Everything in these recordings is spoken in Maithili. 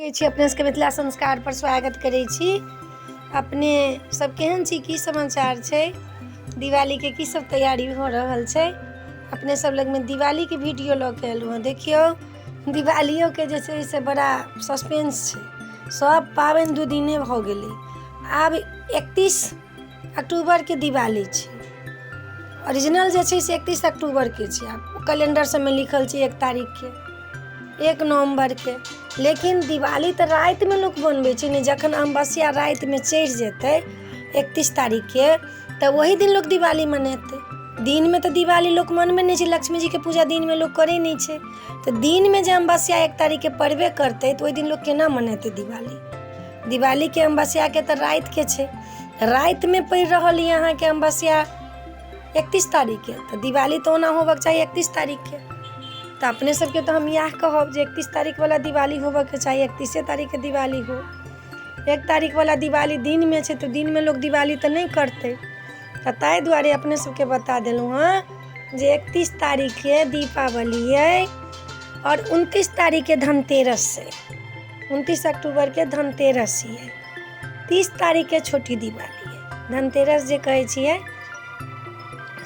अपने सबके मिथिला संस्कार पर स्वागत करै छी। अपने सब केहन छी, की समाचार छै, दिवाली के की सब तैयारी हो रहल छै। अपने सब लग में दिवाली के वीडियो लऽ के एलहुँ। देखियो दिवालियों के जे छै से बड़ा सस्पेंस छै। सब पाबनि 2 दिने भऽ गेलै। आब 31 अक्टूबर के दिवाली छै। ओरिजिनल जे छै से 31 अक्टूबर के छै। आब कैलेंडर सब में लिखल छै 1 तारीख के, 1 नवंबर के। लेकिन दिवाली तऽ रात में लोग बनबै छै ने। जखन अमावस्या रात में चढ़ि जेतै 31 तारीख के, तऽ वही दिन लोग दिवाली मनेतै। दिन में तऽ दिवाली लोग मनबै नहीं छै। लक्ष्मी जी के पूजा दिन में लोग करै नहीं छै। तऽ दिन में जे अमावस्या 1 तारीख के पड़बे करतै तऽ ओहि दिन लोग केना मनेतै दिवाली। दिवाली के अमावस्या के तऽ रात के छै। रात में पड़ि रहल है अहाँ के अमावस्या 31 तारीख के, तऽ दिवाली तऽ ओना होबक चाही 31 तारीख के। तऽ अपने सबके तो हम यह कहब जे 31 तारीख वाला दिवाली होबे के चाहिए। 31 तारीख के दिवाली हो। 1 तारीख वाला दिवाली दिन में छै, तो दिन में लोग दिवाली तो नहीं करते। तो ताहि दुआरे अपने सबके बता देलूँ हाँ जे 31 तारीख के दीपावली है और 29 तारीख के धनतेरस है। 29 अक्टूबर के धनतेरस है। 30 तारीख के छोटी दिवाली है। धनतेरस जे कहै छियै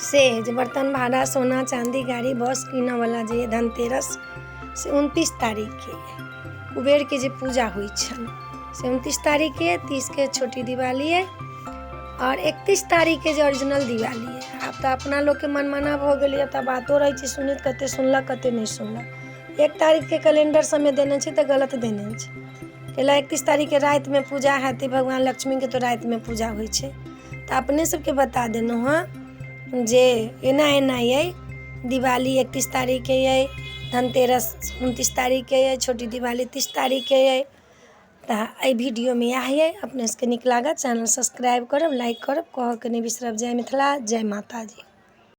से जे बर्तन भाड़ा सोना चांदी गाड़ी बस किनऽ वाला जे धनतेरस से 29 तारीख के है। कुबेर के जे पूजा होइ छन से 29 तारीख के, 30 के छोटी दिवाली है और 31 तारीख के जे ओरिजिनल दिवाली है। आब तऽ अपना लोग के मनमाना भऽ गेलै। तऽ बातो रहै छै सुनैत, कते सुनलक कते नहीं सुनलक। 1 तारीख के कैलेंडर सब में देने छै तऽ गलत देने छै। कैला 31 तारीख के रात में पूजा हेतै। भगवान लक्ष्मी के तो रात में पूजा होइ छै। तऽ अपने सबके बता देलहुँ हाँ जे एना ये दिवाली 31 तारीख के ये, धनतेरस 29 तारीख के ये, छोटी दिवाली 30 तारीख के ये। तऽ एहि वीडियो में यह है। अपने सबके नीक लागत चैनल सब्सक्राइब करब, लाइक करब, कहऽ के नहीं बिसरब। जय मिथिला, जय माता जी।